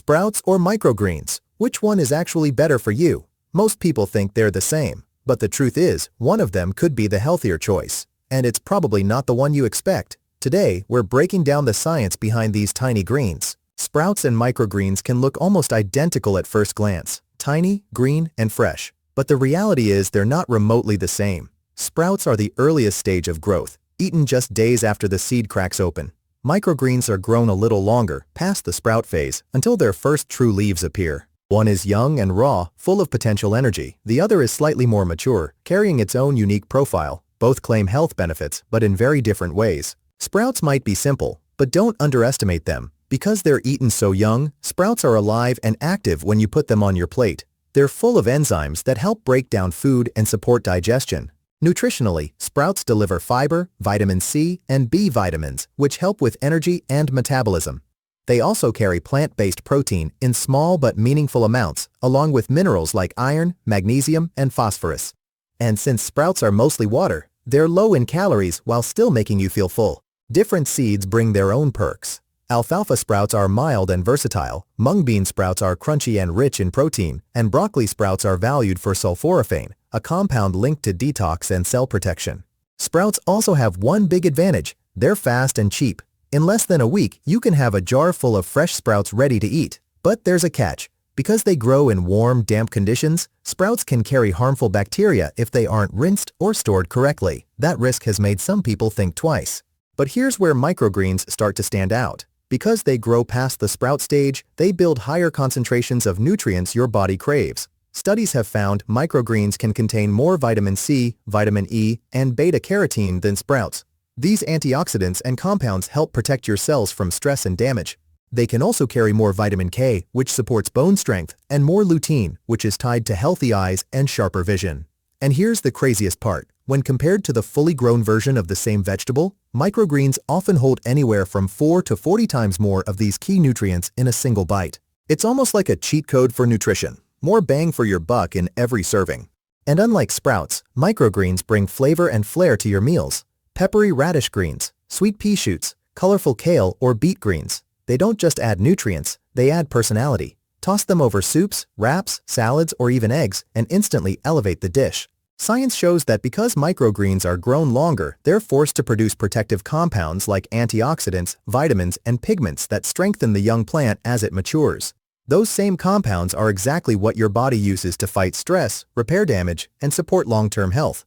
Sprouts or microgreens? Which one is actually better for you? Most people think they're the same, but the truth is, one of them could be the healthier choice. And it's probably not the one you expect. Today, we're breaking down the science behind these tiny greens. Sprouts and microgreens can look almost identical at first glance, tiny, green, and fresh. But the reality is they're not remotely the same. Sprouts are the earliest stage of growth, eaten just days after the seed cracks open. Microgreens are grown a little longer, past the sprout phase, until their first true leaves appear. One is young and raw, full of potential energy. The other is slightly more mature, carrying its own unique profile. Both claim health benefits, but in very different ways. Sprouts might be simple, but don't underestimate them. Because they're eaten so young, sprouts are alive and active when you put them on your plate. They're full of enzymes that help break down food and support digestion. Nutritionally, sprouts deliver fiber, vitamin C, and B vitamins, which help with energy and metabolism. They also carry plant-based protein in small but meaningful amounts, along with minerals like iron, magnesium, and phosphorus. And since sprouts are mostly water, they're low in calories while still making you feel full. Different seeds bring their own perks. Alfalfa sprouts are mild and versatile, mung bean sprouts are crunchy and rich in protein, and broccoli sprouts are valued for sulforaphane, a compound linked to detox and cell protection. Sprouts also have one big advantage: they're fast and cheap. In less than a week, you can have a jar full of fresh sprouts ready to eat. But there's a catch. Because they grow in warm, damp conditions, sprouts can carry harmful bacteria if they aren't rinsed or stored correctly. That risk has made some people think twice. But here's where microgreens start to stand out. Because they grow past the sprout stage, they build higher concentrations of nutrients your body craves. Studies have found microgreens can contain more vitamin C, vitamin E, and beta-carotene than sprouts. These antioxidants and compounds help protect your cells from stress and damage. They can also carry more vitamin K, which supports bone strength, and more lutein, which is tied to healthy eyes and sharper vision. And here's the craziest part. When compared to the fully grown version of the same vegetable, microgreens often hold anywhere from 4 to 40 times more of these key nutrients in a single bite. It's almost like a cheat code for nutrition. More bang for your buck in every serving. And unlike sprouts, microgreens bring flavor and flair to your meals. Peppery radish greens, sweet pea shoots, colorful kale or beet greens. They don't just add nutrients, they add personality. Toss them over soups, wraps, salads, or even eggs, and instantly elevate the dish. Science shows that because microgreens are grown longer, they're forced to produce protective compounds like antioxidants, vitamins, and pigments that strengthen the young plant as it matures. Those same compounds are exactly what your body uses to fight stress, repair damage, and support long-term health.